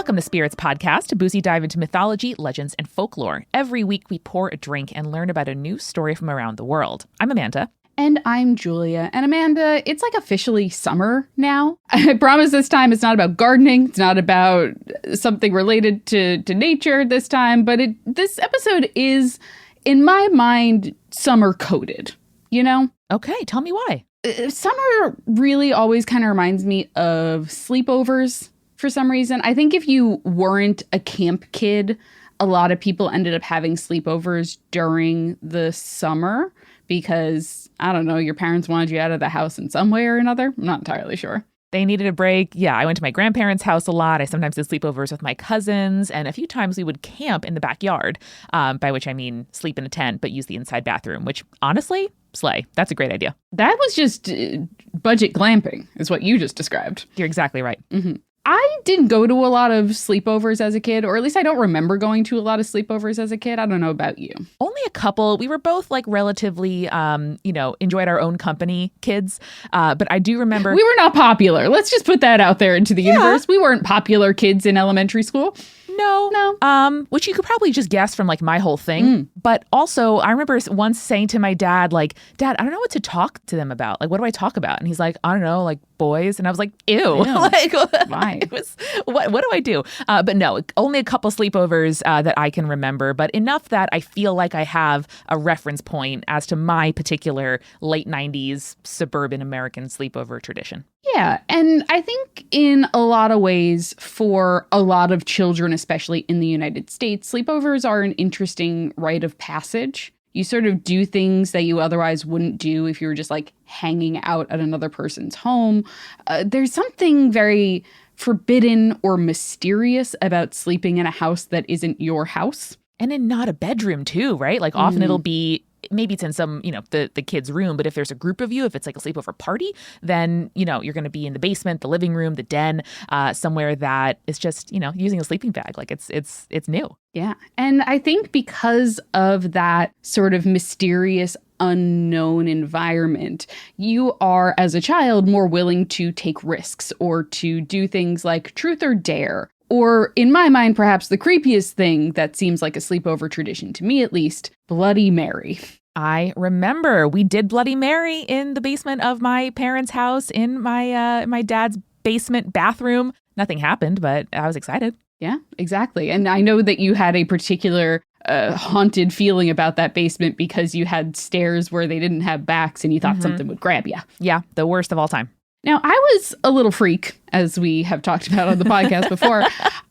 Welcome to Spirits Podcast, a boozy dive into mythology, legends, and folklore. Every week we pour a drink and learn about a new story from around the world. I'm Amanda. And I'm Julia. And Amanda, it's like officially summer now. I promise this time it's not about gardening. It's not about something related to nature this time. But this episode is, in my mind, summer coded, you know? Okay, tell me why. Summer really always kind of reminds me of sleepovers for some reason. I think if you weren't a camp kid, a lot of people ended up having sleepovers during the summer because, I don't know, your parents wanted you out of the house in some way or another. I'm not entirely sure. They needed a break. Yeah, I went to my grandparents' house a lot. I sometimes did sleepovers with my cousins, and a few times we would camp in the backyard, by which I mean sleep in a tent, but use the inside bathroom, which honestly, slay. That's a great idea. That was just budget glamping is what you just described. You're exactly right. Mm-hmm. I didn't go to a lot of sleepovers as a kid, or at least I don't remember going to a lot of sleepovers as a kid. I don't know about you. Only a couple. We were both like relatively, enjoyed our own company kids. But I do remember. We were not popular. Let's just put that out there into the universe. We weren't popular kids in elementary school. No. Which you could probably just guess from like my whole thing. But also I remember once saying to my dad, like, Dad, I don't know what to talk to them about. Like, what do I talk about? And he's like, I don't know, like boys. And I was like, ew. Like, why? What do I do? But no, only a couple sleepovers that I can remember, but enough that I feel like I have a reference point as to my particular late 90s suburban American sleepover tradition. Yeah, and I think in a lot of ways, for a lot of children, especially in the United States, sleepovers are an interesting rite of passage. You sort of do things that you otherwise wouldn't do if you were just like hanging out at another person's home. There's something very forbidden or mysterious about sleeping in a house that isn't your house. And in not a bedroom too, right? Like often it'll be, maybe it's in some, the kid's room, but if there's a group of you, if it's like a sleepover party, then, you're going to be in the basement, the living room, the den, somewhere that is just, using a sleeping bag. Like it's new. Yeah. And I think because of that sort of mysterious, unknown environment, you are, as a child, more willing to take risks or to do things like truth or dare. Or, in my mind, perhaps the creepiest thing that seems like a sleepover tradition, to me at least, Bloody Mary. I remember we did Bloody Mary in the basement of my parents' house in my dad's basement bathroom. Nothing happened, but I was excited. Yeah, exactly. And I know that you had a particular haunted feeling about that basement because you had stairs where they didn't have backs and you thought something would grab you. Yeah, the worst of all time. Now, I was a little freak, as we have talked about on the podcast before.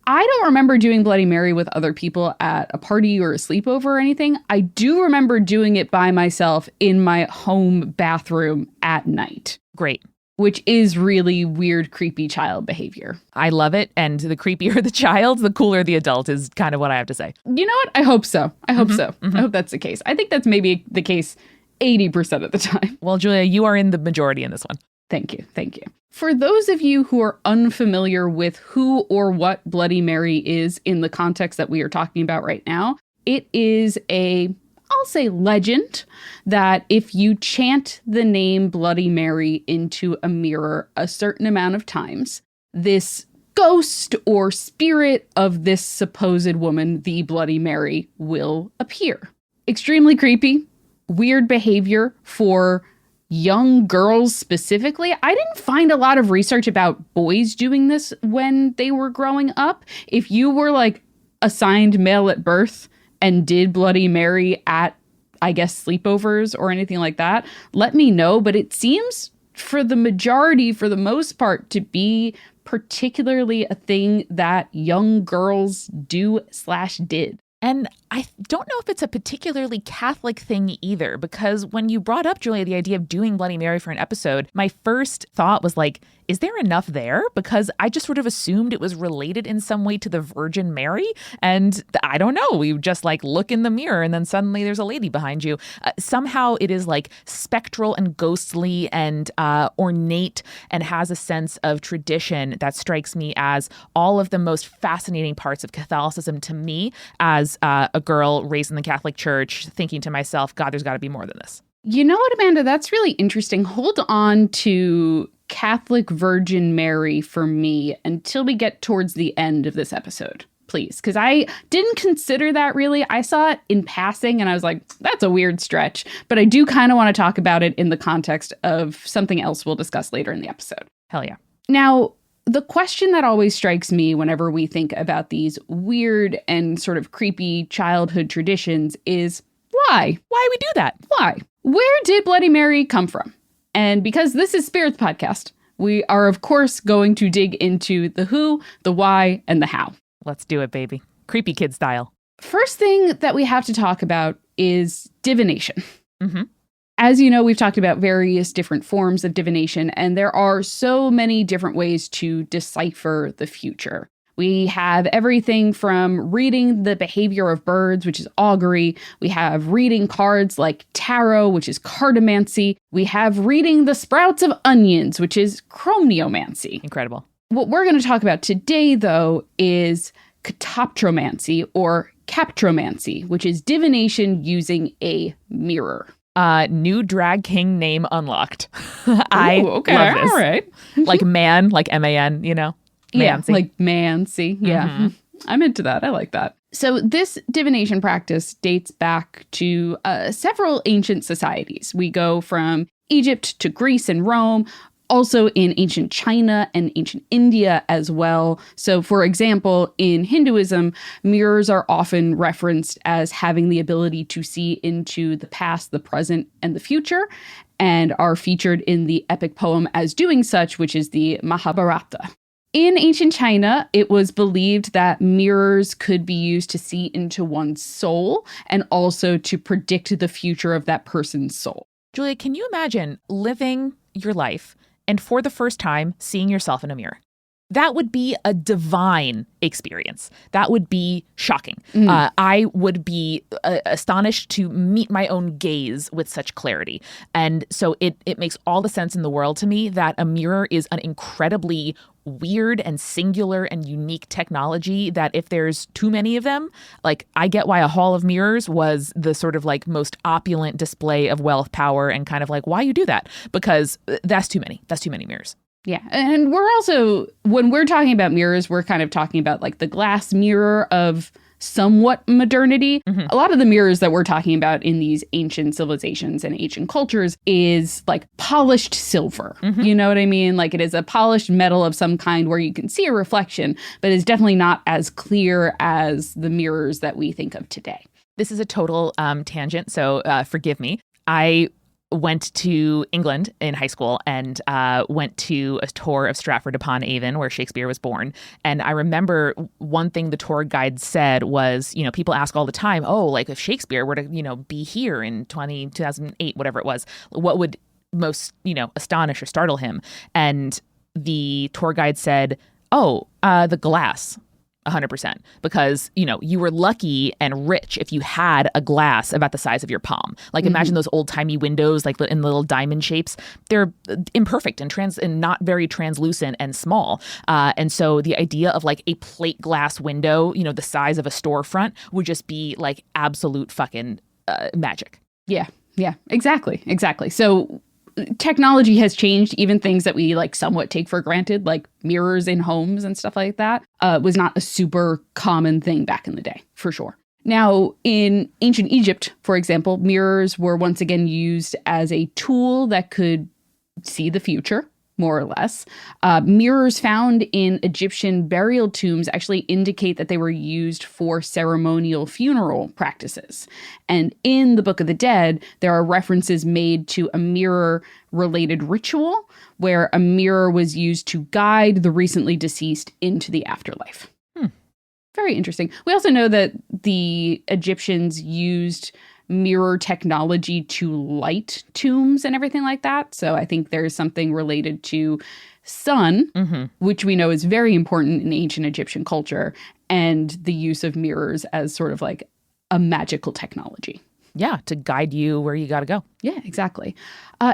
I don't remember doing Bloody Mary with other people at a party or a sleepover or anything. I do remember doing it by myself in my home bathroom at night. Great. Which is really weird, creepy child behavior. I love it. And the creepier the child, the cooler the adult is kind of what I have to say. You know what? I hope so. I hope that's the case. I think that's maybe the case 80% of the time. Well, Julia, you are in the majority in this one. Thank you. Thank you. For those of you who are unfamiliar with who or what Bloody Mary is in the context that we are talking about right now, it is I'll say legend that if you chant the name Bloody Mary into a mirror a certain amount of times, this ghost or spirit of this supposed woman, the Bloody Mary, will appear. Extremely creepy, weird behavior for young girls specifically. I didn't find a lot of research about boys doing this when they were growing up. If you were like assigned male at birth and did Bloody Mary at, I guess, sleepovers or anything like that, let me know. But it seems for the most part, to be particularly a thing that young girls do/did. And I don't know if it's a particularly Catholic thing either, because when you brought up, Julia, the idea of doing Bloody Mary for an episode, my first thought was like, is there enough there? Because I just sort of assumed it was related in some way to the Virgin Mary. And I don't know. We just like look in the mirror and then suddenly there's a lady behind you. Somehow it is like spectral and ghostly and ornate and has a sense of tradition that strikes me as all of the most fascinating parts of Catholicism to me as a girl raised in the Catholic Church, thinking to myself, God, there's got to be more than this. You know what, Amanda? That's really interesting. Hold on to Catholic Virgin Mary for me until we get towards the end of this episode, please. Because I didn't consider that really. I saw it in passing and I was like, that's a weird stretch. But I do kind of want to talk about it in the context of something else we'll discuss later in the episode. Hell yeah. Now, the question that always strikes me whenever we think about these weird and sort of creepy childhood traditions is why? Why we do that? Why? Where did Bloody Mary come from? And because this is Spirits Podcast, we are, of course, going to dig into the who, the why, and the how. Let's do it, baby. Creepy kid style. First thing that we have to talk about is divination. Mm-hmm. As you know, we've talked about various different forms of divination, and there are so many different ways to decipher the future. We have everything from reading the behavior of birds, which is augury. We have reading cards like tarot, which is cartomancy. We have reading the sprouts of onions, which is chromneomancy. Incredible. What we're going to talk about today, though, is catoptromancy or captromancy, which is divination using a mirror. New drag king name unlocked. I love this. All right. Like man, like M-A-N, you know? Yeah, Mancy. like mancy. Yeah, Mm-hmm. I'm into that. I like that. So this divination practice dates back to several ancient societies. We go from Egypt to Greece and Rome, also in ancient China and ancient India as well. So for example, in Hinduism, mirrors are often referenced as having the ability to see into the past, the present, and the future, and are featured in the epic poem as doing such, which is the Mahabharata. In ancient China, it was believed that mirrors could be used to see into one's soul and also to predict the future of that person's soul. Julia, can you imagine living your life and for the first time seeing yourself in a mirror? That would be a divine experience. That would be shocking. I would be astonished to meet my own gaze with such clarity. And so it makes all the sense in the world to me that a mirror is an incredibly weird and singular and unique technology that if there's too many of them, like I get why a hall of mirrors was the sort of like most opulent display of wealth, power, and kind of like why you do that, because that's too many. That's too many mirrors. Yeah. And we're also, when we're talking about mirrors, we're kind of talking about like the glass mirror of somewhat modernity. Mm-hmm. A lot of the mirrors that we're talking about in these ancient civilizations and ancient cultures is like polished silver. Mm-hmm. You know what I mean? Like it is a polished metal of some kind where you can see a reflection, but it's definitely not as clear as the mirrors that we think of today. This is a total tangent, so forgive me. I went to England in high school and went to a tour of Stratford-upon-Avon where Shakespeare was born. And I remember one thing the tour guide said was, you know, people ask all the time, oh, like if Shakespeare were to, you know, be here in 2008, whatever it was, what would most, you know, astonish or startle him? And the tour guide said, oh, the glass. 100%, because, you know, you were lucky and rich if you had a glass about the size of your palm. Like imagine those old timey windows, like in little diamond shapes. They're imperfect and not very translucent and small. And so the idea of like a plate glass window, you know, the size of a storefront would just be like absolute fucking magic. Yeah, exactly. So technology has changed. Even things that we like somewhat take for granted, like mirrors in homes and stuff like that, was not a super common thing back in the day, for sure. Now, in ancient Egypt, for example, mirrors were once again used as a tool that could see the future, more or less. Mirrors found in Egyptian burial tombs actually indicate that they were used for ceremonial funeral practices. And in the Book of the Dead, there are references made to a mirror-related ritual where a mirror was used to guide the recently deceased into the afterlife. Very interesting. We also know that the Egyptians used mirror technology to light tombs and everything like that. So I think there's something related to sun, which we know is very important in ancient Egyptian culture, and the use of mirrors as sort of like a magical technology. Yeah, to guide you where you got to go. Yeah, exactly.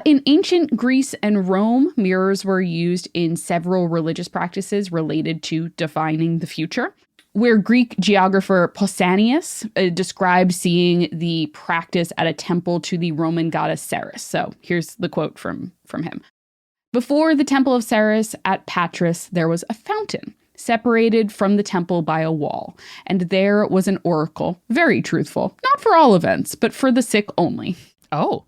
In ancient Greece and Rome, mirrors were used in several religious practices related to defining the future. where Greek geographer Pausanias described seeing the practice at a temple to the Roman goddess Ceres. So here's the quote from him. Before the temple of Ceres at Patras, there was a fountain separated from the temple by a wall, and there was an oracle, very truthful, not for all events, but for the sick only. Oh.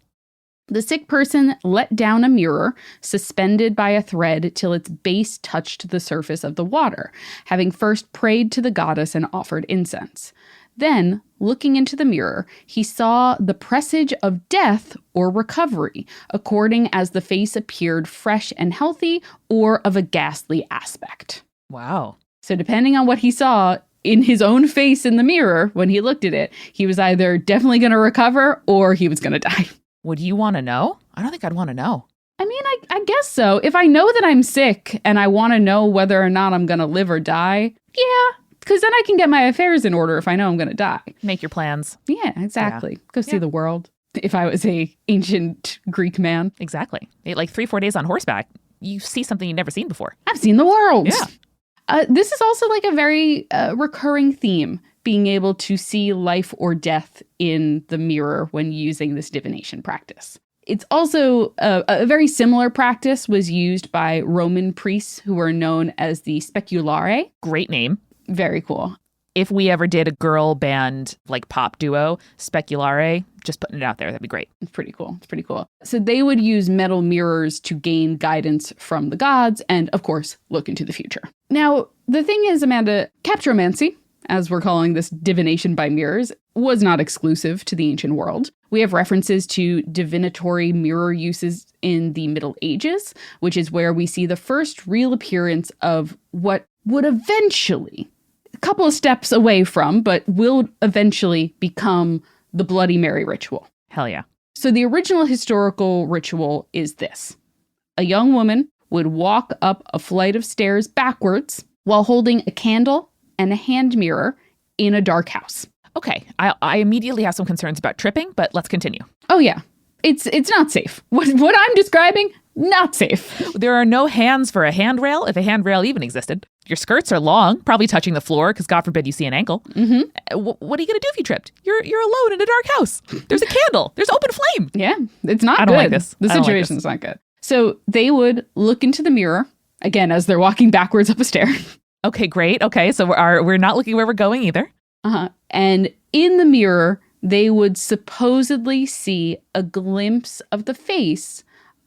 The sick person let down a mirror suspended by a thread till its base touched the surface of the water, having first prayed to the goddess and offered incense. Then, looking into the mirror, he saw the presage of death or recovery, according as the face appeared fresh and healthy or of a ghastly aspect. Wow. So depending on what he saw in his own face in the mirror when he looked at it, he was either definitely going to recover or he was going to die. Would you want to know? I don't think I'd want to know. I mean, I guess so. If I know that I'm sick and I want to know whether or not I'm going to live or die, yeah, because then I can get my affairs in order if I know I'm going to die. Make your plans. Yeah, exactly. Yeah. Go see the world. If I was a ancient Greek man. Exactly. Like 3-4 days on horseback, you see something you've never seen before. I've seen the world. Yeah. This is also like a very recurring theme, being able to see life or death in the mirror when using this divination practice. It's also a very similar practice was used by Roman priests who were known as the speculare. Great name. Very cool. If we ever did a girl band like pop duo, speculare, just putting it out there, that'd be great. It's pretty cool. It's pretty cool. So they would use metal mirrors to gain guidance from the gods and, of course, look into the future. Now, the thing is, Amanda, captromancy, as we're calling this divination by mirrors, was not exclusive to the ancient world. We have references to divinatory mirror uses in the Middle Ages, which is where we see the first real appearance of what would eventually, a couple of steps away from, but will eventually become the Bloody Mary ritual. Hell yeah. So the original historical ritual is this. A young woman would walk up a flight of stairs backwards while holding a candle and a hand mirror in a dark house. Okay, I immediately have some concerns about tripping, but let's continue. Oh yeah, it's not safe. What I'm describing, not safe. There are no hands for a handrail, if a handrail even existed. Your skirts are long, probably touching the floor, because God forbid you see an ankle. Mm-hmm. What are you going to do if you tripped? You're alone in a dark house. There's a candle. There's open flame. Yeah, it's not good. I don't like this. The situation's not good. So they would look into the mirror, again, as they're walking backwards up a stair. Okay, great. Okay, so we're not looking where we're going either. Uh-huh. And in the mirror, they would supposedly see a glimpse of the face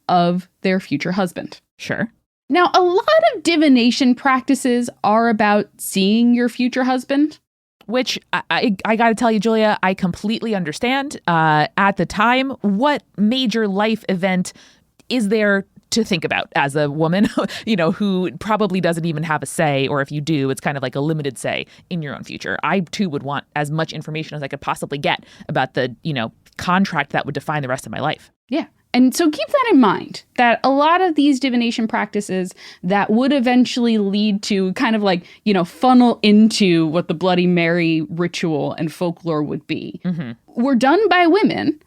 of their future husband. Sure. Now, a lot of divination practices are about seeing your future husband. Which I got to tell you, Julia, I completely understand. At the time, what major life event is there to think about as a woman, who probably doesn't even have a say, or if you do, it's kind of like a limited say in your own future. I too would want as much information as I could possibly get about the, contract that would define the rest of my life. Yeah. And so keep that in mind, that a lot of these divination practices that would eventually lead to kind of like, funnel into what the Bloody Mary ritual and folklore would be, were done by women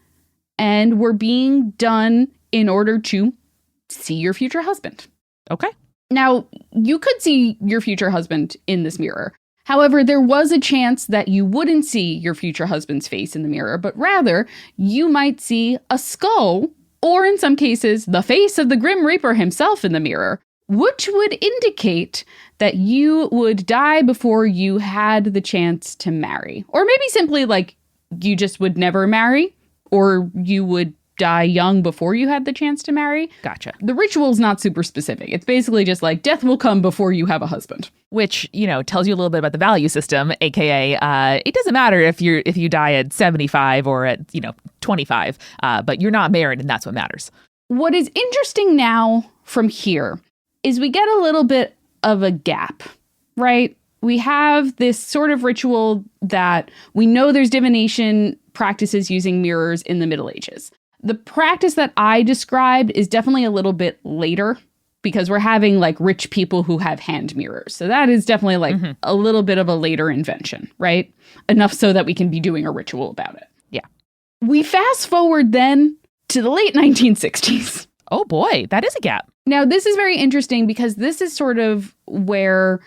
and were being done in order to see your future husband. Okay. Now, you could see your future husband in this mirror. However, there was a chance that you wouldn't see your future husband's face in the mirror, but rather you might see a skull, or in some cases, the face of the Grim Reaper himself in the mirror, which would indicate that you would die before you had the chance to marry. Or maybe simply like you just would never marry, or you would die young before you had the chance to marry. Gotcha. The ritual's not super specific. It's basically just like death will come before you have a husband. Which, tells you a little bit about the value system, aka it doesn't matter if you die at 75 or at, 25, but you're not married and that's what matters. What is interesting now from here is we get a little bit of a gap, right? We have this sort of ritual that we know there's divination practices using mirrors in the Middle Ages. The practice that I described is definitely a little bit later because we're having like rich people who have hand mirrors. So that is definitely like a little bit of a later invention, right? Enough so that we can be doing a ritual about it. Yeah. We fast forward then to the late 1960s. Oh boy, that is a gap. Now, this is very interesting because this is sort of where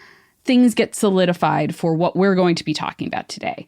things get solidified for what we're going to be talking about today.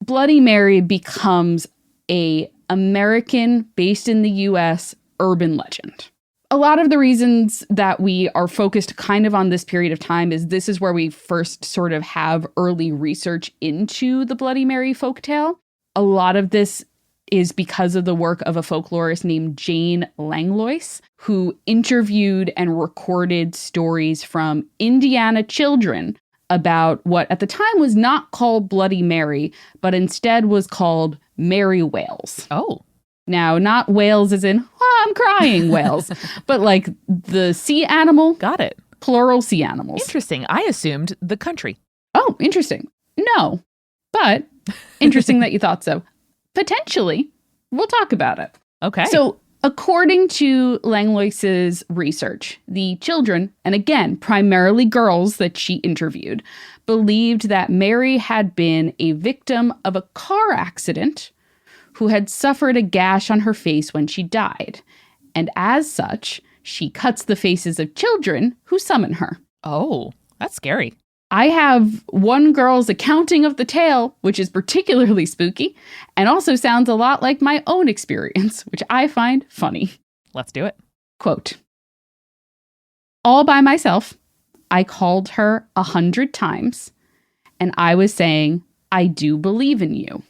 Bloody Mary becomes a American, based in the US, urban legend. A lot of the reasons that we are focused kind of on this period of time is this is where we first sort of have early research into the Bloody Mary folktale. A lot of this is because of the work of a folklorist named Jane Langlois, who interviewed and recorded stories from Indiana children about what at the time was not called Bloody Mary, but instead was called Mary Whales. Oh. Now, not whales as in, oh, I'm crying whales, but like the sea animal. Got it. Plural sea animals. Interesting. I assumed the country. Oh, interesting. No, but interesting that you thought so. Potentially, we'll talk about it. Okay. So, according to Langlois's research, the children, and again, primarily girls that she interviewed, believed that Mary had been a victim of a car accident who had suffered a gash on her face when she died. And as such, she cuts the faces of children who summon her. Oh, that's scary. I have one girl's accounting of the tale, which is particularly spooky, and also sounds a lot like my own experience, which I find funny. Let's do it. Quote, all by myself, I called her 100 times, and I was saying, I do believe in you.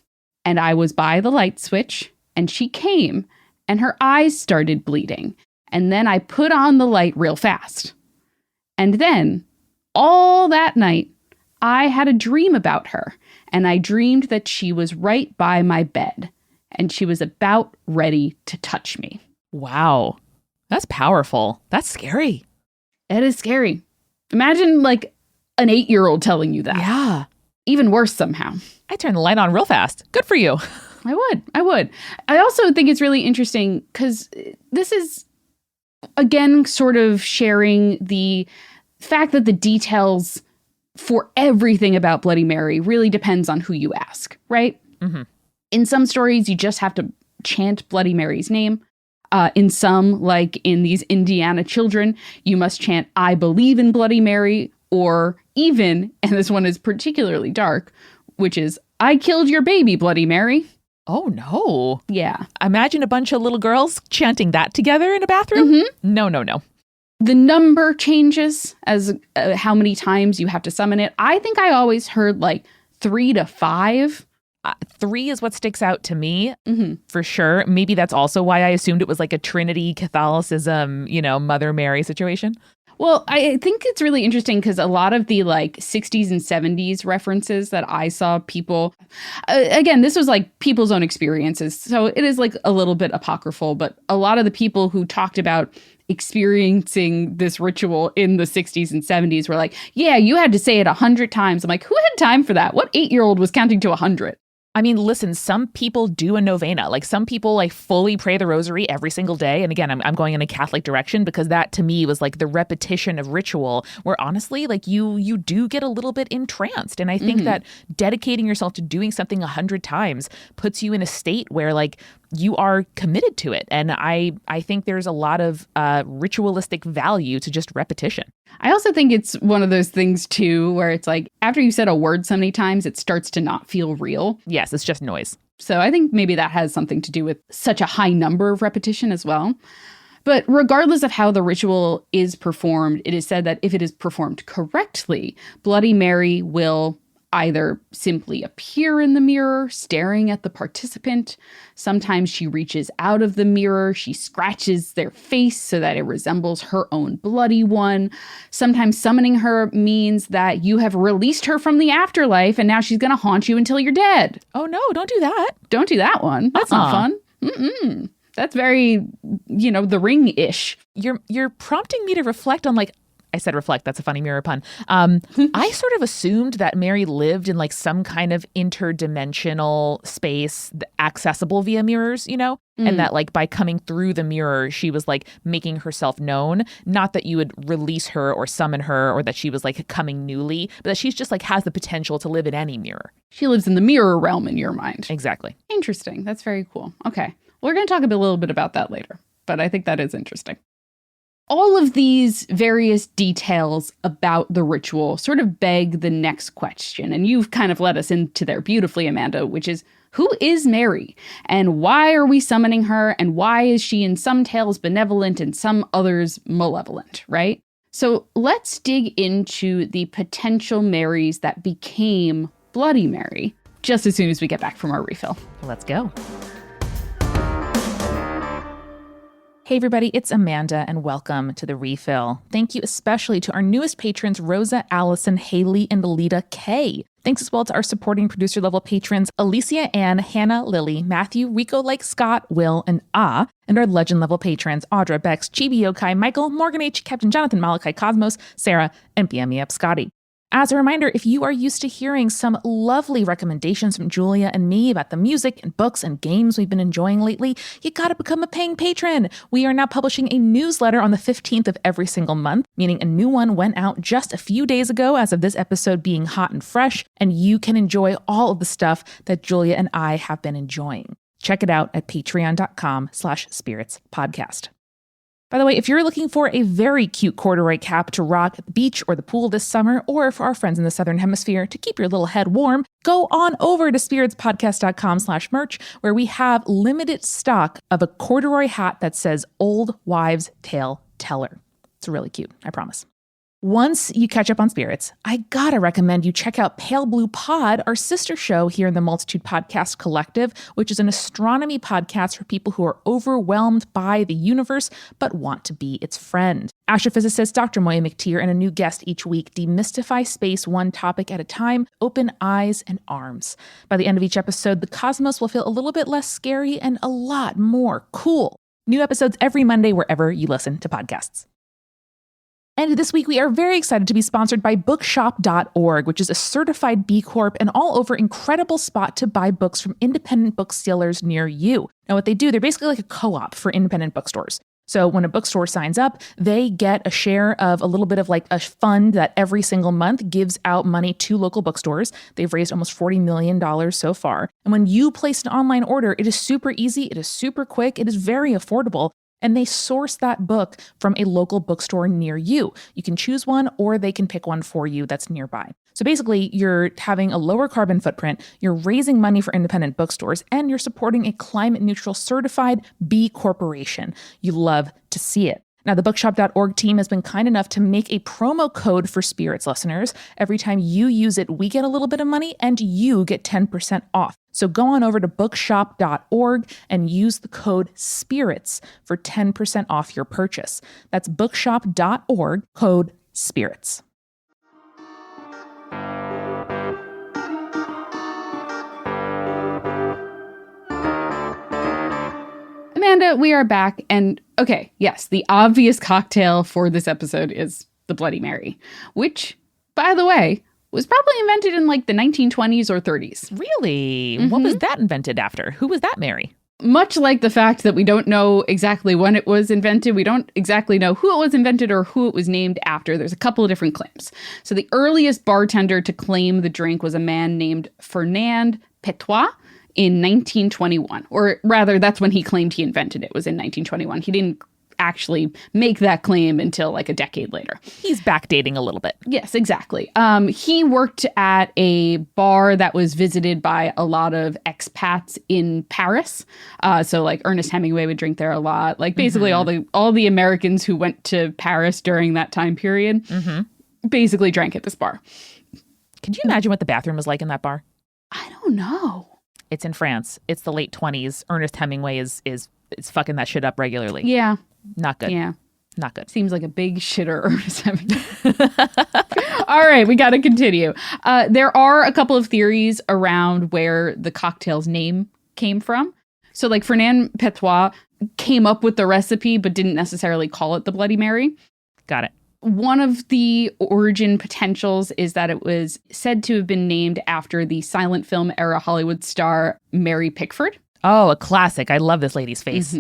And I was by the light switch, and she came, and her eyes started bleeding. And then I put on the light real fast. And then, all that night, I had a dream about her, and I dreamed that she was right by my bed, and she was about ready to touch me. Wow. That's powerful. That's scary. It is scary. Imagine like an 8-year-old telling you that. Yeah. Even worse somehow. I turned the light on real fast. Good for you. I would. I also think it's really interesting because this is, again, sort of sharing the fact that the details for everything about Bloody Mary really depends on who you ask, right? Mm-hmm. In some stories, you just have to chant Bloody Mary's name. In some, like in these Indiana children, you must chant, I believe in Bloody Mary, or even, and this one is particularly dark, which is, I killed your baby, Bloody Mary. Oh, no. Yeah. Imagine a bunch of little girls chanting that together in a bathroom. Mm-hmm. No. The number changes as how many times you have to summon it. I think I always heard like 3 to 5. 3 is what sticks out to me, for sure. Maybe that's also why I assumed it was like a Trinity Catholicism, Mother Mary situation. Well, I think it's really interesting because a lot of the like 60s and 70s references that I saw people, again, this was like people's own experiences. So it is like a little bit apocryphal, but a lot of the people who talked about experiencing this ritual in the 60s and 70s were like, yeah, you had to say it 100 times. I'm like, who had time for that? What 8-year-old was counting to 100? I mean, listen, some people do a novena. Like some people like fully pray the rosary every single day. And again, I'm going in a Catholic direction because that to me was like the repetition of ritual where honestly, like you do get a little bit entranced. And I think that dedicating yourself to doing something 100 times puts you in a state where like you are committed to it. And I think there's a lot of ritualistic value to just repetition. I also think it's one of those things too, where it's like after you said a word so many times, it starts to not feel real. Yes, it's just noise. So I think maybe that has something to do with such a high number of repetition as well. But regardless of how the ritual is performed, it is said that if it is performed correctly, Bloody Mary will either simply appear in the mirror, staring at the participant. Sometimes she reaches out of the mirror. She scratches their face so that it resembles her own bloody one. Sometimes summoning her means that you have released her from the afterlife and now she's going to haunt you until you're dead. Oh, no, don't do that. Don't do that one. That's not fun. Mm-mm. That's very, The Ring-ish. You're prompting me to reflect on like, I said reflect, that's a funny mirror pun. I sort of assumed that Mary lived in like some kind of interdimensional space accessible via mirrors, and that like by coming through the mirror, she was like making herself known. Not that you would release her or summon her or that she was like coming newly, but that she's just like has the potential to live in any mirror. She lives in the mirror realm in your mind. Exactly. Interesting. That's very cool. Okay. We're going to talk a little bit about that later, but I think that is interesting. All of these various details about the ritual sort of beg the next question, and you've kind of led us into there beautifully, Amanda, which is, who is Mary? And why are we summoning her? And why is she in some tales benevolent and some others malevolent, right? So let's dig into the potential Marys that became Bloody Mary just as soon as we get back from our refill. Let's go. Hey everybody, it's Amanda and welcome to The Refill. Thank you especially to our newest patrons, Rosa, Allyson, Haley, and Alita K. Thanks as well to our supporting producer level patrons, Alicia Ann, Hannah, Lily, Matthew, Rico like Scott, Will, and and our legend level patrons, Audra, Bex, Chibi Yokai, Michael, Morgan H, Captain Jonathan, Malachi, Cosmos, Sarah, and BME Up Scotty. As a reminder, if you are used to hearing some lovely recommendations from Julia and me about the music and books and games we've been enjoying lately, you gotta become a paying patron. We are now publishing a newsletter on the 15th of every single month, meaning a new one went out just a few days ago as of this episode being hot and fresh, and you can enjoy all of the stuff that Julia and I have been enjoying. Check it out at patreon.com/spiritspodcast. By the way, if you're looking for a very cute corduroy cap to rock at the beach or the pool this summer, or for our friends in the Southern Hemisphere to keep your little head warm, go on over to spiritspodcast.com/merch, where we have limited stock of a corduroy hat that says Old Wives' Tale Teller. It's really cute, I promise. Once you catch up on spirits, I gotta recommend you check out Pale Blue Pod, our sister show here in the Multitude Podcast Collective, which is an astronomy podcast for people who are overwhelmed by the universe but want to be its friend. Astrophysicist Dr. Moya McTeer and a new guest each week demystify space one topic at a time, open eyes and arms. By the end of each episode, the cosmos will feel a little bit less scary and a lot more cool. New episodes every Monday wherever you listen to podcasts. And this week, we are very excited to be sponsored by bookshop.org, which is a certified B Corp and all over incredible spot to buy books from independent booksellers near you. Now, what they do, they're basically like a co-op for independent bookstores. So when a bookstore signs up, they get a share of a little bit of like a fund that every single month gives out money to local bookstores. They've raised almost $40 million so far. And when you place an online order, it is super easy, it is super quick, it is very affordable. And they source that book from a local bookstore near you. You can choose one or they can pick one for you that's nearby. So basically, you're having a lower carbon footprint, you're raising money for independent bookstores, and you're supporting a climate neutral certified B corporation. You love to see it. Now, the bookshop.org team has been kind enough to make a promo code for Spirits listeners. Every time you use it, we get a little bit of money and you get 10% off. So go on over to bookshop.org and use the code SPIRITS for 10% off your purchase. That's bookshop.org, code SPIRITS. Amanda, we are back. And okay, yes, the obvious cocktail for this episode is the Bloody Mary, which, by the way, was probably invented in like the 1920s or 30s. Really? Mm-hmm. What was that invented after? Who was that Mary? Much like the fact that we don't know exactly when it was invented, we don't exactly know who it was invented or who it was named after. There's a couple of different claims. So the earliest bartender to claim the drink was a man named Fernand Petois in 1921. Or rather, that's when he claimed he invented it, was in 1921. He didn't actually make that claim until like a decade later. He's backdating a little bit. Yes, exactly. He worked at a bar that was visited by a lot of expats in Paris. So like Ernest Hemingway would drink there a lot. Like basically all the Americans who went to Paris during that time period basically drank at this bar. Could you imagine what the bathroom was like in that bar? I don't know. It's in France. It's the late 20s. Ernest Hemingway is fucking that shit up regularly. Yeah. Not good. Yeah. Not good. Seems like a big shitter, Ernest Hemingway. All right, we got to continue. There are a couple of theories around where the cocktail's name came from. So like Fernand Petois came up with the recipe, but didn't necessarily call it the Bloody Mary. Got it. One of the origin potentials is that it was said to have been named after the silent film era Hollywood star Mary Pickford. Oh, a classic. I love this lady's face.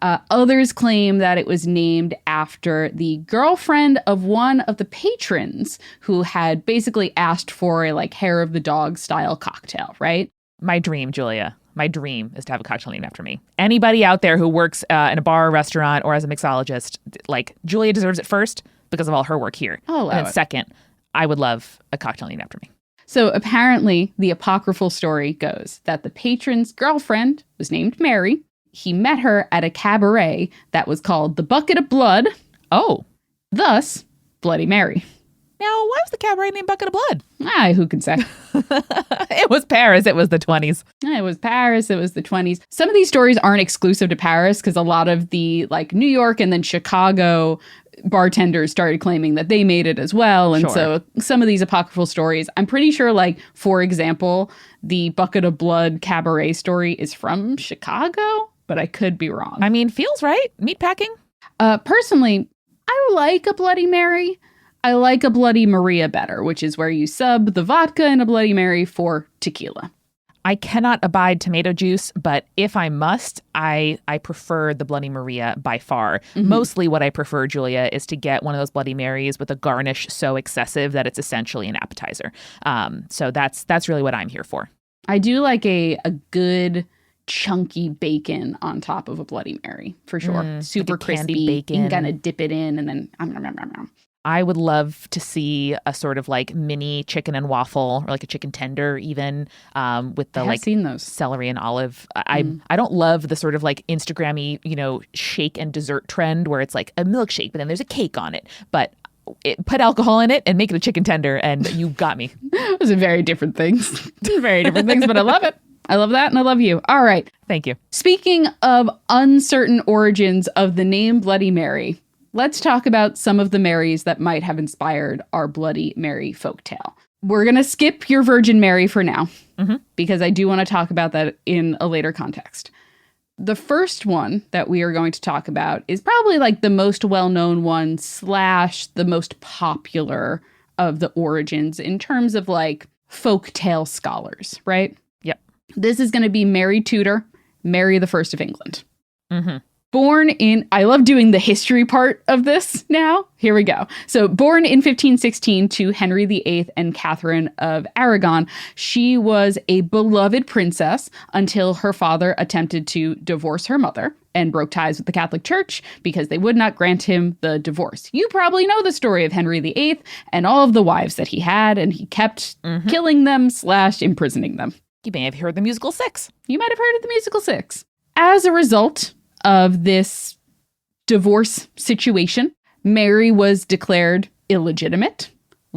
Others claim that it was named after the girlfriend of one of the patrons who had basically asked for a like hair of the dog style cocktail, right? My dream, Julia. My dream is to have a cocktail named after me. Anybody out there who works in a bar or restaurant or as a mixologist, like Julia deserves it first because of all her work here. I'll allow and then it. second, I would love a cocktail named after me. So apparently, the apocryphal story goes that the patron's girlfriend was named Mary. He met her at a cabaret that was called the Bucket of Blood. Oh. Thus, Bloody Mary. Now, why was the cabaret named Bucket of Blood? Who can say? It was Paris. It was the 20s. It was Paris. It was the 20s. Some of these stories aren't exclusive to Paris because a lot of the like New York and then Chicago bartenders started claiming that they made it as well. And so some of these apocryphal stories, I'm pretty sure, like, for example, the Bucket of Blood cabaret story is from Chicago, but I could be wrong. I mean, feels right. Meatpacking. Personally, I like a Bloody Mary. I like a Bloody Maria better, which is where you sub the vodka in a Bloody Mary for tequila. I cannot abide tomato juice, but if I must, I prefer the Bloody Maria by far. Mm-hmm. Mostly what I prefer, Julia, is to get one of those Bloody Marys with a garnish so excessive that it's essentially an appetizer. So that's really what I'm here for. I do like a good chunky bacon on top of a Bloody Mary, for sure. Super like crispy. bacon. You can kind of dip it in and then... I would love to see a sort of like mini chicken and waffle or like a chicken tender even with the like seen those. Celery and olive. I don't love the sort of like Instagrammy, shake and dessert trend where it's like a milkshake, but then there's a cake on it. But put alcohol in it and make it a chicken tender and you got me. Those are very different things. Very different things, but I love it. I love that and I love you. All right. Thank you. Speaking of uncertain origins of the name Bloody Mary, let's talk about some of the Marys that might have inspired our Bloody Mary folktale. We're going to skip your Virgin Mary for now, because I do want to talk about that in a later context. The first one that we are going to talk about is probably like the most well-known one / the most popular of the origins in terms of like folktale scholars, right? Yep. This is going to be Mary Tudor, Mary the First of England. Mm-hmm. Born in, I love doing the history part of this now. Here we go. So born in 1516 to Henry VIII and Catherine of Aragon, she was a beloved princess until her father attempted to divorce her mother and broke ties with the Catholic Church because they would not grant him the divorce. You probably know the story of Henry VIII and all of the wives that he had, and he kept killing them / imprisoning them. You may have heard the musical Six. You might have heard of the musical Six. As a result of this divorce situation, Mary was declared illegitimate,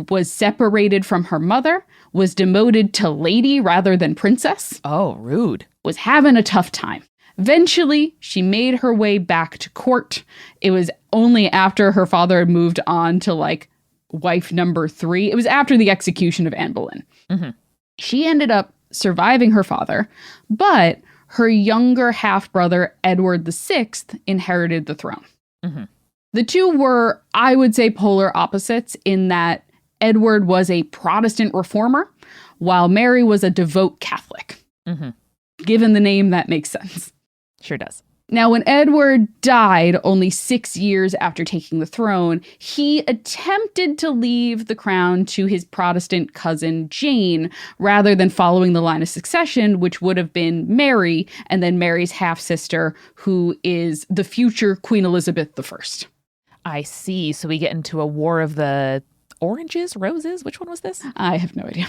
was separated from her mother, was demoted to lady rather than princess. Oh, rude. Was having a tough time. Eventually, she made her way back to court. It was only after her father had moved on to like wife number 3. It was after the execution of Anne Boleyn. Mm-hmm. She ended up surviving her father, but her younger half-brother, Edward VI, inherited the throne. Mm-hmm. The two were, I would say, polar opposites in that Edward was a Protestant reformer, while Mary was a devout Catholic. Mm-hmm. Given the name, that makes sense. Sure does. Now, when Edward died only 6 years after taking the throne, he attempted to leave the crown to his Protestant cousin Jane, rather than following the line of succession, which would have been Mary, and then Mary's half-sister, who is the future Queen Elizabeth I. I see. So we get into a war of the oranges, roses? Which one was this? I have no idea.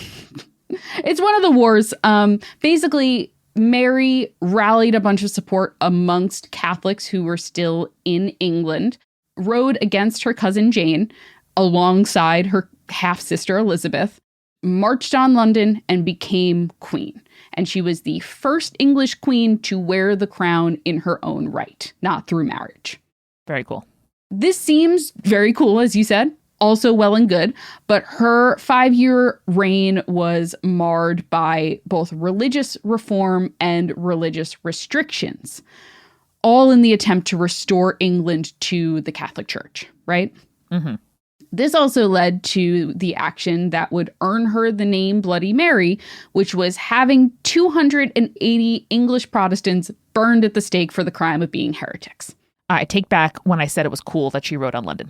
It's one of the wars. Basically, Mary rallied a bunch of support amongst Catholics who were still in England, rode against her cousin Jane alongside her half-sister Elizabeth, marched on London, and became queen. And she was the first English queen to wear the crown in her own right, not through marriage. Very cool. This seems very cool, as you said. Also well and good, but her 5-year reign was marred by both religious reform and religious restrictions, all in the attempt to restore England to the Catholic Church, right? Mm-hmm. This also led to the action that would earn her the name Bloody Mary, which was having 280 English Protestants burned at the stake for the crime of being heretics. I take back when I said it was cool that she rode on London.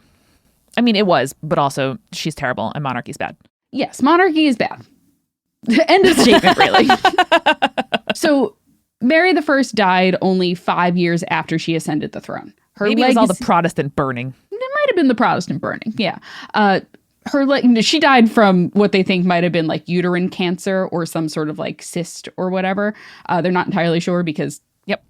I mean, it was, but also she's terrible and monarchy's bad. Yes, monarchy is bad. End of statement, really. So Mary I died only 5 years after she ascended the throne. Maybe it was all the Protestant burning. It might have been the Protestant burning, yeah. She died from what they think might have been like uterine cancer or some sort of like cyst or whatever. They're not entirely sure because,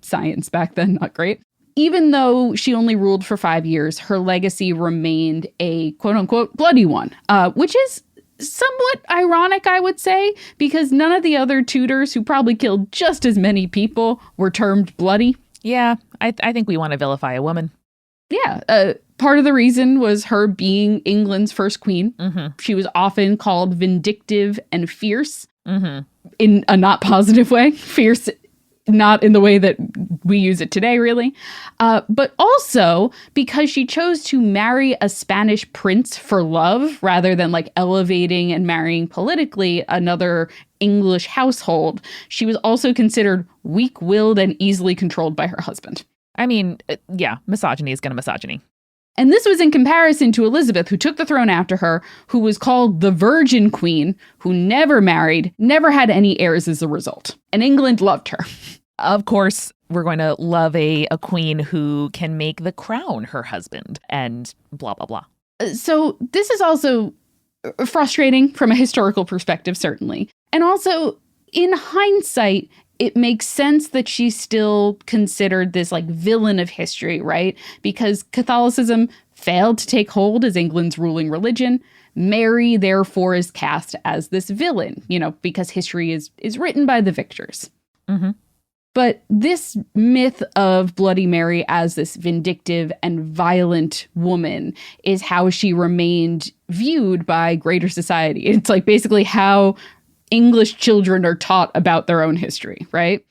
science back then, not great. Even though she only ruled for 5 years, her legacy remained a quote-unquote bloody one, which is somewhat ironic, I would say, because none of the other Tudors, who probably killed just as many people, were termed bloody. Yeah, I think we want to vilify a woman. Yeah, part of the reason was her being England's first queen. Mm-hmm. She was often called vindictive and fierce Mm-hmm. in a not positive way. Fierce, not in the way that we use it today, really. But also because she chose to marry a Spanish prince for love rather than like elevating and marrying politically another English household. She was also considered weak-willed and easily controlled by her husband. I mean, yeah, misogyny is going to misogyny. And this was in comparison to Elizabeth, who took the throne after her, who was called the Virgin Queen, who never married, never had any heirs as a result. And England loved her. Of course, we're going to love a queen who can make the crown her husband and blah, blah, blah. So this is also frustrating from a historical perspective, certainly. And also, in hindsight, it makes sense that she's still considered this like villain of history, right? Because Catholicism failed to take hold as England's ruling religion. Mary, therefore, is cast as this villain, because history is written by the victors. Mm-hmm. But this myth of Bloody Mary as this vindictive and violent woman is how she remained viewed by greater society. It's like basically how English children are taught about their own history, right?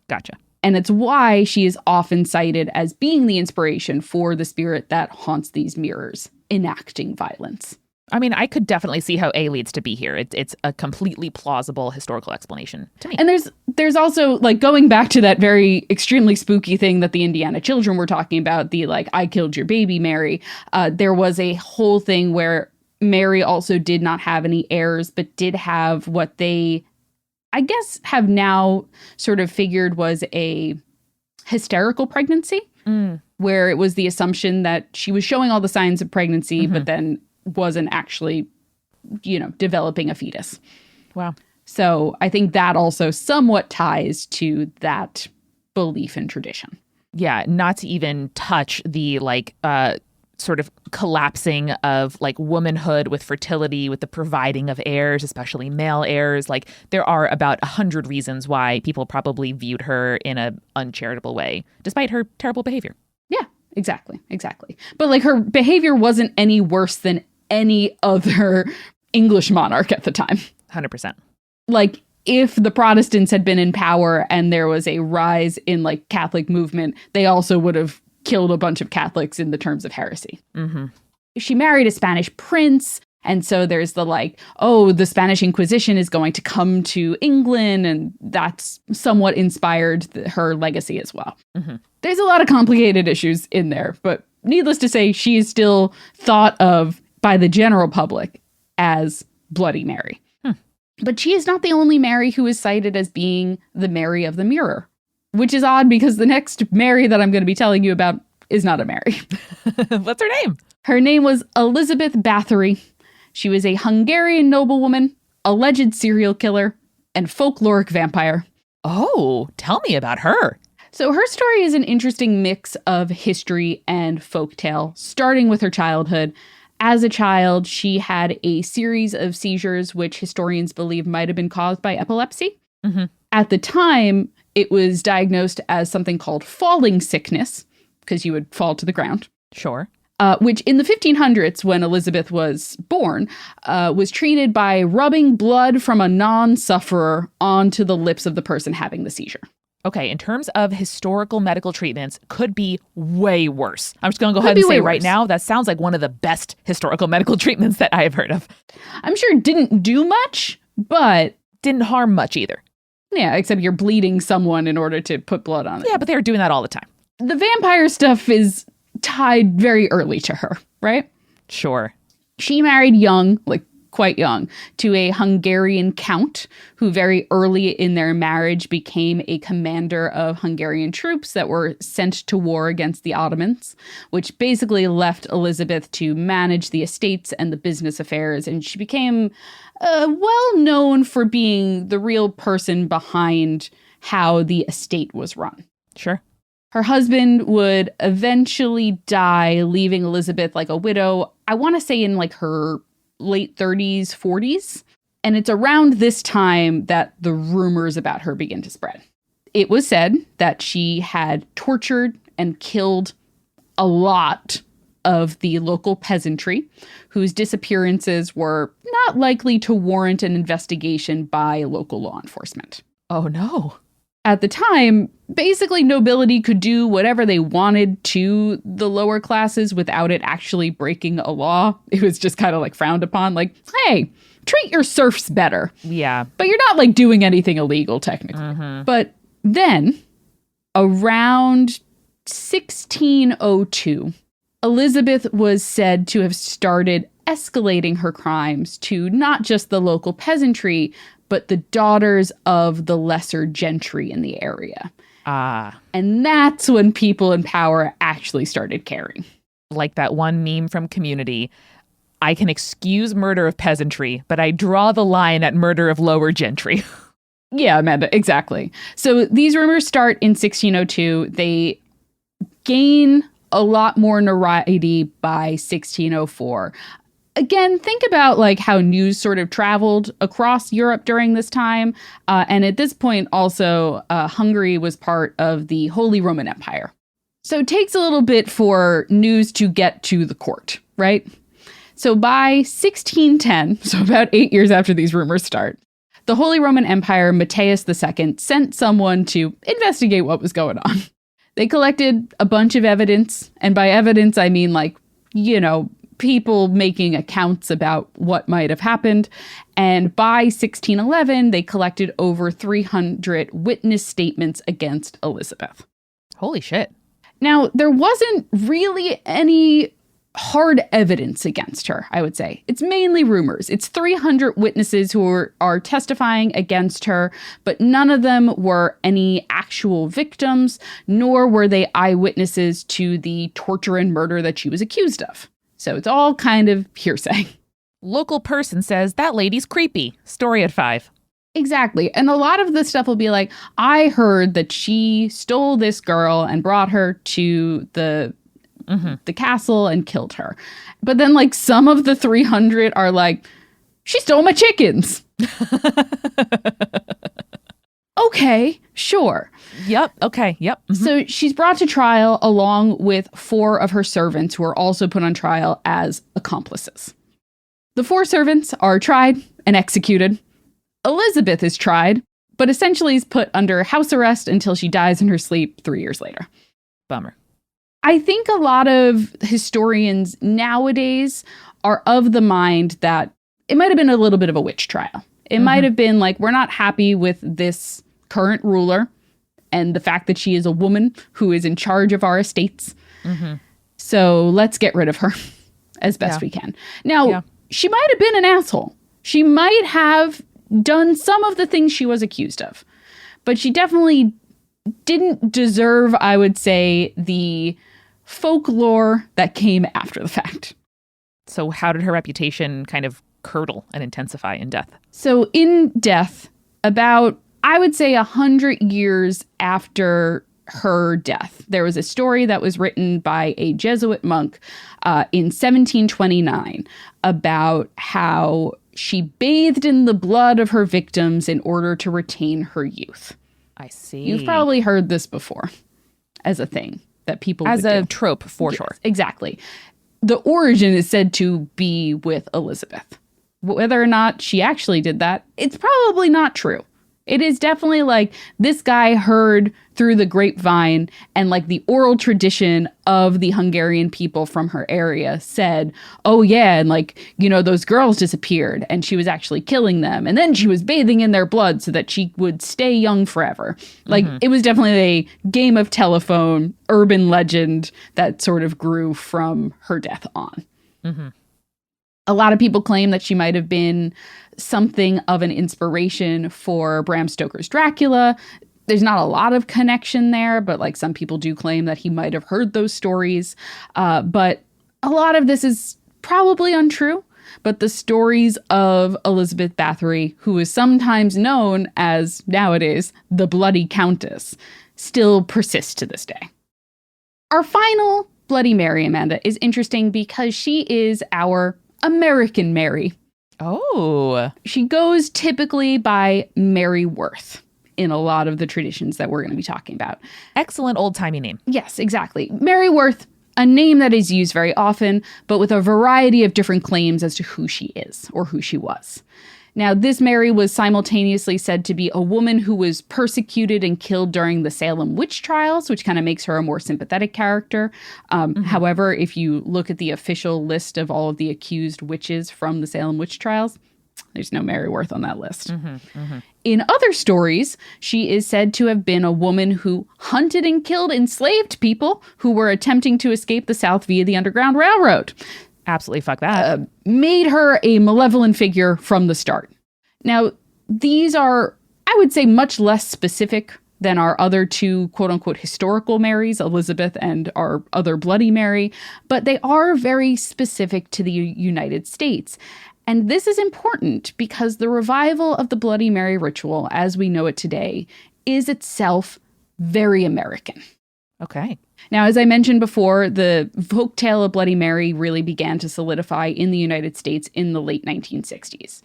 Gotcha. And it's why she is often cited as being the inspiration for the spirit that haunts these mirrors, enacting violence. I mean, I could definitely see how A leads to B here. It's a completely plausible historical explanation to me. And there's also, like, going back to that very extremely spooky thing that the Indiana children were talking about, the, like, I killed your baby, Mary. There was a whole thing where Mary also did not have any heirs, but did have what they, I guess, have now sort of figured was a hysterical pregnancy, where it was the assumption that she was showing all the signs of pregnancy, but then wasn't actually, developing a fetus. Wow. So I think that also somewhat ties to that belief and tradition. Yeah, not to even touch the, like, sort of collapsing of like womanhood with fertility, with the providing of heirs, especially male heirs. Like, there are about 100 reasons why people probably viewed her in an uncharitable way, despite her terrible behavior. Yeah, exactly. But like, her behavior wasn't any worse than any other English monarch at the time. 100%. Like, if the Protestants had been in power and there was a rise in like Catholic movement, they also would have killed a bunch of Catholics in the terms of heresy. Mm-hmm. She married a Spanish prince. And so there's the like, oh, the Spanish Inquisition is going to come to England. And that's somewhat inspired her legacy as well. Mm-hmm. There's a lot of complicated issues in there. But needless to say, she is still thought of by the general public as Bloody Mary. But she is not the only Mary who is cited as being the Mary of the Mirror. Which is odd because the next Mary that I'm going to be telling you about is not a Mary. What's her name? Her name was Elizabeth Bathory. She was a Hungarian noblewoman, alleged serial killer, and folkloric vampire. Oh, tell me about her. So her story is an interesting mix of history and folktale, starting with her childhood. As a child, she had a series of seizures which historians believe might have been caused by epilepsy. Mm-hmm. At the time, it was diagnosed as something called falling sickness, because you would fall to the ground. Sure. Which in the 1500s, when Elizabeth was born, was treated by rubbing blood from a non-sufferer onto the lips of the person having the seizure. Okay, in terms of historical medical treatments, could be way worse. I'm just going to go ahead and say right now, that sounds like one of the best historical medical treatments that I have heard of. I'm sure it didn't do much, but didn't harm much either. Yeah, except you're bleeding someone in order to put blood on it. Yeah, but they were doing that all the time. The vampire stuff is tied very early to her, right? Sure. She married young, like quite young, to a Hungarian count who very early in their marriage became a commander of Hungarian troops that were sent to war against the Ottomans, which basically left Elizabeth to manage the estates and the business affairs. And she became well known for being the real person behind how the estate was run. Sure. Her husband would eventually die, leaving Elizabeth like a widow, I want to say in like her late 30s, 40s. And it's around this time that the rumors about her begin to spread. It was said that she had tortured and killed a lot of the local peasantry, whose disappearances were not likely to warrant an investigation by local law enforcement. Oh, no. At the time, basically nobility could do whatever they wanted to the lower classes without it actually breaking a law. It was just kind of like frowned upon, like, hey, treat your serfs better. Yeah. But you're not like doing anything illegal technically. Mm-hmm. But then around 1602, Elizabeth was said to have started escalating her crimes to not just the local peasantry, but the daughters of the lesser gentry in the area. Ah. And that's when people in power actually started caring. Like that one meme from Community. I can excuse murder of peasantry, but I draw the line at murder of lower gentry. Yeah, Amanda, exactly. So these rumors start in 1602. They gain a lot more notoriety by 1604. Again, think about like how news sort of traveled across Europe during this time. And at this point, also, Hungary was part of the Holy Roman Empire. So it takes a little bit for news to get to the court, right? So by 1610, so about 8 years after these rumors start, the Holy Roman Empire, Matthias II, sent someone to investigate what was going on. They collected a bunch of evidence. And by evidence, I mean like, you know, people making accounts about what might have happened. And by 1611, they collected over 300 witness statements against Elizabeth. Holy shit. Now, there wasn't really any hard evidence against her, I would say. It's mainly rumors. It's 300 witnesses who are testifying against her, but none of them were any actual victims, nor were they eyewitnesses to the torture and murder that she was accused of. So it's all kind of hearsay. Local person says that lady's creepy. Story at 5. Exactly. And a lot of the stuff will be like, I heard that she stole this girl and brought her to the castle and killed her. But then like some of the 300 are like, she stole my chickens. Okay, sure. Yep. Okay. Yep. Mm-hmm. So she's brought to trial along with 4 of her servants who are also put on trial as accomplices. The 4 servants are tried and executed. Elizabeth is tried, but essentially is put under house arrest until she dies in her sleep 3 years later. Bummer. I think a lot of historians nowadays are of the mind that it might have been a little bit of a witch trial. It might have been like, we're not happy with this current ruler and the fact that she is a woman who is in charge of our estates. So let's get rid of her as best we can. Now, she might have been an asshole. She might have done some of the things she was accused of, but she definitely didn't deserve, I would say, the folklore that came after the fact. So how did her reputation kind of curdle and intensify in death? So in death, about, I would say 100 years after her death, there was a story that was written by a Jesuit monk in 1729 about how she bathed in the blood of her victims in order to retain her youth. I see. You've probably heard this before as a thing that people as would a do. trope, for Yes, sure. Exactly. The origin is said to be with Elizabeth. Whether or not she actually did that, it's probably not true. It is definitely like this guy heard through the grapevine and like the oral tradition of the Hungarian people from her area said, oh yeah, and like, you know, those girls disappeared and she was actually killing them. And then she was bathing in their blood so that she would stay young forever. Like it was definitely a game of telephone, urban legend that sort of grew from her death on. A lot of people claim that she might have been something of an inspiration for Bram Stoker's Dracula. There's not a lot of connection there, but like some people do claim that he might have heard those stories. But a lot of this is probably untrue. But the stories of Elizabeth Bathory, who is sometimes known as, nowadays, the Bloody Countess, still persist to this day. Our final Bloody Mary, Amanda, is interesting because she is our American Mary. Oh. She goes typically by Mary Worth in a lot of the traditions that we're going to be talking about. Excellent old-timey name. Yes, exactly. Mary Worth, a name that is used very often, but with a variety of different claims as to who she is or who she was. Now, this Mary was simultaneously said to be a woman who was persecuted and killed during the Salem witch trials, which kind of makes her a more sympathetic character. However, if you look at the official list of all of the accused witches from the Salem witch trials, there's no Mary Worth on that list. In other stories, she is said to have been a woman who hunted and killed enslaved people who were attempting to escape the South via the Underground Railroad. Absolutely fuck that. Made her a malevolent figure from the start. Now, these are, I would say, much less specific than our other two quote-unquote historical Marys, Elizabeth and our other Bloody Mary, but they are very specific to the United States. And this is important because the revival of the Bloody Mary ritual, as we know it today, is itself very American. Okay. Now, as I mentioned before, the folktale of Bloody Mary really began to solidify in the United States in the late 1960s.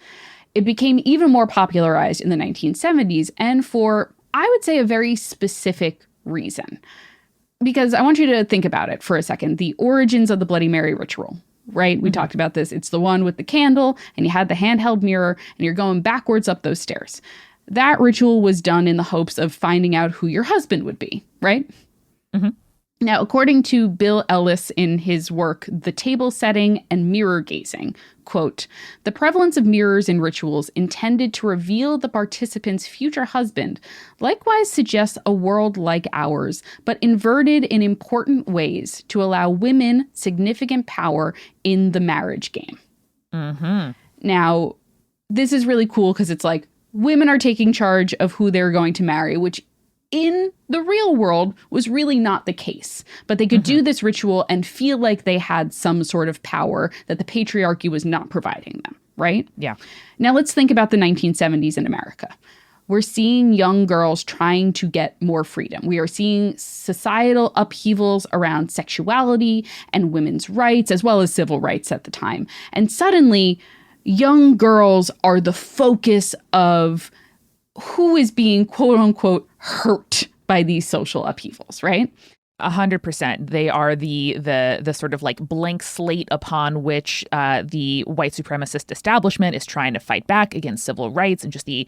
It became even more popularized in the 1970s, and for, I would say, a very specific reason. Because I want you to think about it for a second. The origins of the Bloody Mary ritual, right? We talked about this. It's the one with the candle, and you had the handheld mirror, and you're going backwards up those stairs. That ritual was done in the hopes of finding out who your husband would be, right? Mm-hmm. Now, according to Bill Ellis in his work, The Table Setting and Mirror Gazing, quote, the prevalence of mirrors in rituals intended to reveal the participant's future husband likewise suggests a world like ours, but inverted in important ways to allow women significant power in the marriage game. Mm-hmm. Now, this is really cool because it's like women are taking charge of who they're going to marry, which in the real world was really not the case. But they could do this ritual and feel like they had some sort of power that the patriarchy was not providing them, right? Yeah. Now let's think about the 1970s in America. We're seeing young girls trying to get more freedom. We are seeing societal upheavals around sexuality and women's rights, as well as civil rights at the time. And suddenly, young girls are the focus of who is being quote unquote hurt by these social upheavals, right? 100%. They are the sort of like blank slate upon which the white supremacist establishment is trying to fight back against civil rights and just the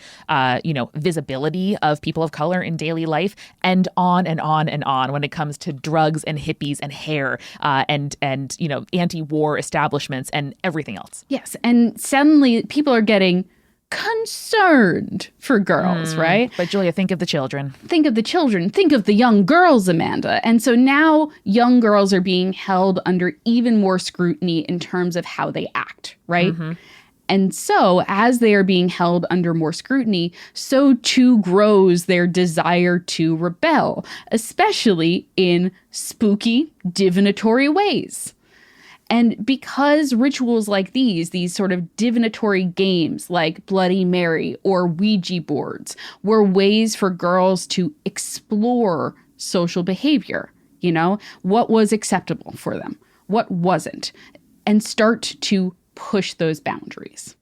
visibility of people of color in daily life, and on and on and on when it comes to drugs and hippies and hair and anti-war establishments and everything else. Yes, and suddenly people are getting concerned for girls, right? But Julia, think of the children. Think of the children. Think of the young girls, Amanda. And so now young girls are being held under even more scrutiny in terms of how they act, right? Mm-hmm. And so as they are being held under more scrutiny, so too grows their desire to rebel, especially in spooky, divinatory ways. And because rituals like these sort of divinatory games like Bloody Mary or Ouija boards were ways for girls to explore social behavior, what was acceptable for them, what wasn't, and start to push those boundaries.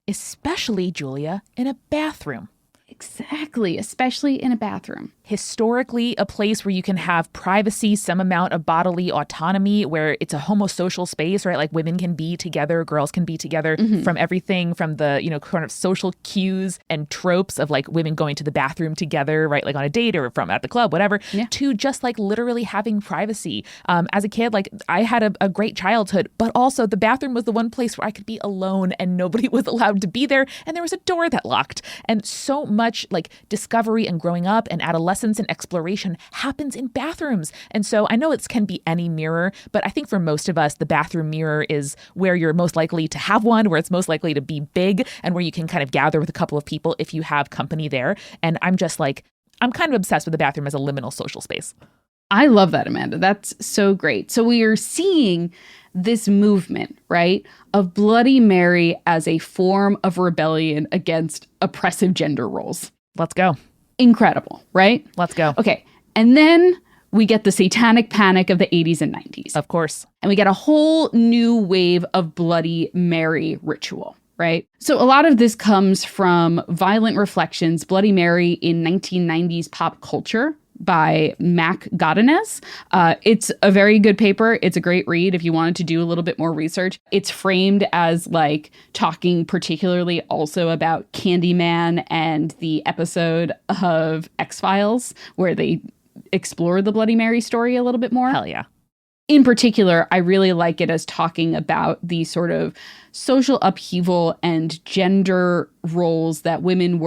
Especially, Julia, in a bathroom. Exactly, especially in a bathroom. Historically, a place where you can have privacy, some amount of bodily autonomy, where it's a homosocial space, right? Like women can be together, girls can be together, from everything from the, kind of social cues and tropes of like women going to the bathroom together, right? Like on a date or from at the club, whatever, to just like literally having privacy. As a kid, like I had a great childhood, but also the bathroom was the one place where I could be alone and nobody was allowed to be there. And there was a door that locked. And so much much like discovery and growing up and adolescence and exploration happens in bathrooms. And so I know it can be any mirror, but I think for most of us, the bathroom mirror is where you're most likely to have one, where it's most likely to be big, and where you can kind of gather with a couple of people if you have company there. And I'm kind of obsessed with the bathroom as a liminal social space. I love that, Amanda. That's so great. So we are seeing this movement, right, of Bloody Mary as a form of rebellion against oppressive gender roles. Let's go. Incredible, right? Let's go. Okay. And then we get the satanic panic of the 80s and 90s. Of course. And we get a whole new wave of Bloody Mary ritual, right? So a lot of this comes from Violent Reflections, Bloody Mary in 1990s Pop Culture by Mac Godinez. It's a very good paper. It's a great read if you wanted to do a little bit more research. It's framed as like talking particularly also about Candyman and the episode of X-Files where they explore the Bloody Mary story a little bit more. Hell yeah. In particular, I really like it as talking about the sort of social upheaval and gender roles that women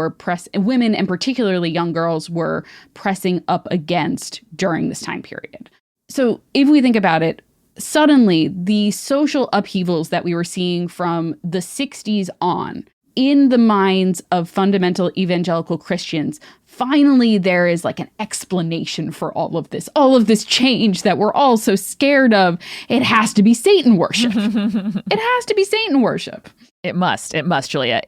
and particularly young girls were pressing up against during this time period. So if we think about it, suddenly the social upheavals that we were seeing from the 60s on in the minds of fundamental evangelical Christians, finally there is like an explanation for all of this change that we're all so scared of. It has to be Satan worship. It has to be Satan worship. It must, Julia.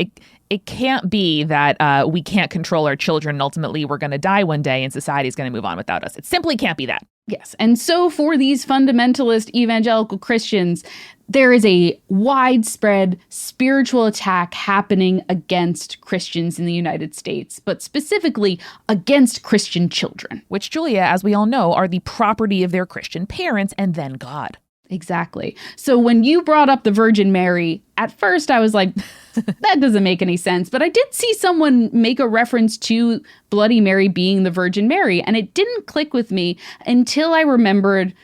It can't be that we can't control our children and ultimately we're going to die one day and society is going to move on without us. It simply can't be that. Yes. And so for these fundamentalist evangelical Christians, there is a widespread spiritual attack happening against Christians in the United States, but specifically against Christian children. Which, Julia, as we all know, are the property of their Christian parents and then God. Exactly. So when you brought up the Virgin Mary, at first I was like, that doesn't make any sense. But I did see someone make a reference to Bloody Mary being the Virgin Mary, and it didn't click with me until I remembered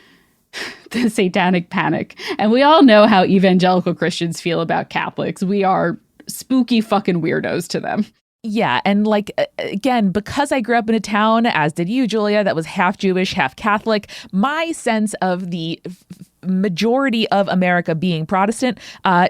the satanic panic. And we all know how evangelical Christians feel about Catholics. We are spooky fucking weirdos to them. Yeah. And like, again, because I grew up in a town, as did you, Julia, that was half Jewish, half Catholic, my sense of the majority of America being Protestant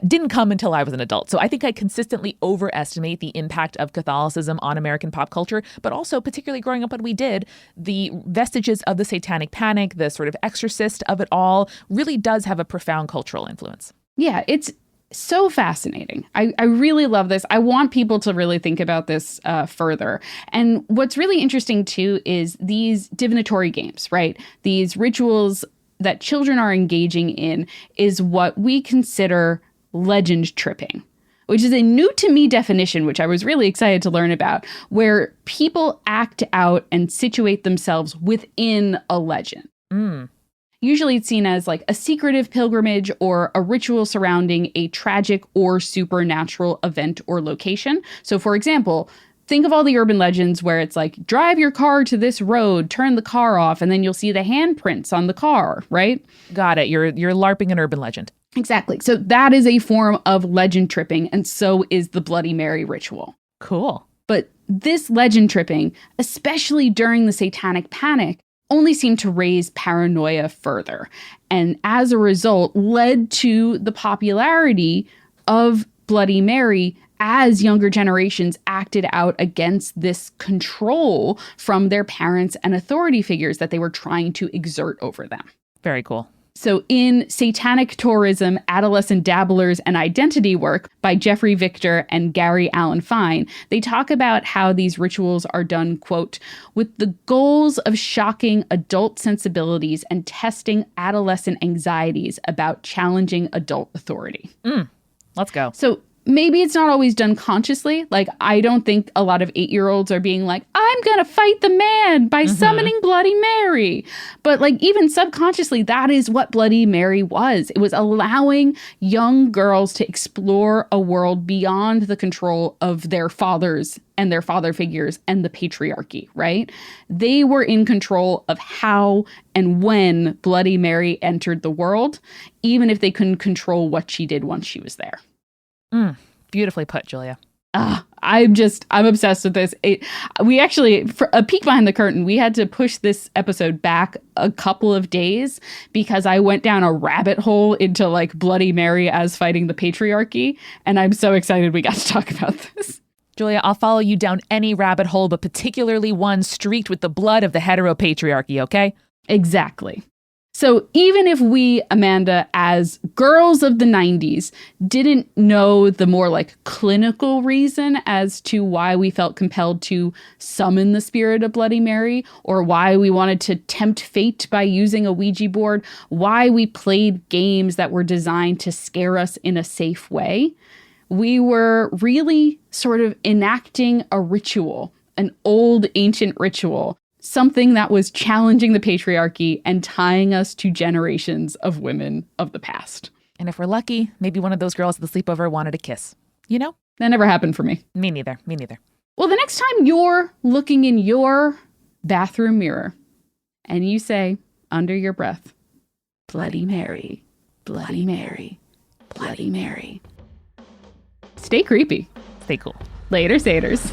didn't come until I was an adult. So I think I consistently overestimate the impact of Catholicism on American pop culture, but also particularly growing up when we did, the vestiges of the satanic panic, the sort of exorcist of it all really does have a profound cultural influence. Yeah, it's so fascinating. I really love this. I want people to really think about this further. And what's really interesting, too, is these divinatory games, right? These rituals that children are engaging in is what we consider legend tripping, which is a new to me definition, which I was really excited to learn about, where people act out and situate themselves within a legend. Usually it's seen as like a secretive pilgrimage or a ritual surrounding a tragic or supernatural event or location. So for example, think of all the urban legends where it's like, drive your car to this road, turn the car off, and then you'll see the handprints on the car, right? Got it. You're LARPing an urban legend. Exactly. So that is a form of legend tripping, and so is the Bloody Mary ritual. Cool. But this legend tripping, especially during the satanic panic, only seemed to raise paranoia further, and as a result led to the popularity of Bloody Mary as younger generations acted out against this control from their parents and authority figures that they were trying to exert over them. Very cool. So in Satanic Tourism, Adolescent Dabblers and Identity Work by Jeffrey Victor and Gary Allen Fine, they talk about how these rituals are done, quote, with the goals of shocking adult sensibilities and testing adolescent anxieties about challenging adult authority. Let's go. So maybe it's not always done consciously. Like, I don't think a lot of 8-year-olds are being like, I'm going to fight the man by summoning Bloody Mary. But like, even subconsciously, that is what Bloody Mary was. It was allowing young girls to explore a world beyond the control of their fathers and their father figures and the patriarchy, right? They were in control of how and when Bloody Mary entered the world, even if they couldn't control what she did once she was there. Beautifully put, Julia. I'm obsessed with this. We actually, for a peek behind the curtain, we had to push this episode back a couple of days because I went down a rabbit hole into like Bloody Mary as fighting the patriarchy. And I'm so excited we got to talk about this. Julia, I'll follow you down any rabbit hole, but particularly one streaked with the blood of the heteropatriarchy, okay? Exactly. So even if we, Amanda, as girls of the 90s, didn't know the more like clinical reason as to why we felt compelled to summon the spirit of Bloody Mary, or why we wanted to tempt fate by using a Ouija board, why we played games that were designed to scare us in a safe way, we were really sort of enacting a ritual, an old ancient ritual, something that was challenging the patriarchy and tying us to generations of women of the past. And if we're lucky, maybe one of those girls at the sleepover wanted a kiss. You know? That never happened for me. Me neither. Well, the next time you're looking in your bathroom mirror and you say under your breath, Bloody Mary, Bloody Mary, Bloody Mary. Stay creepy. Stay cool. Later, Saters.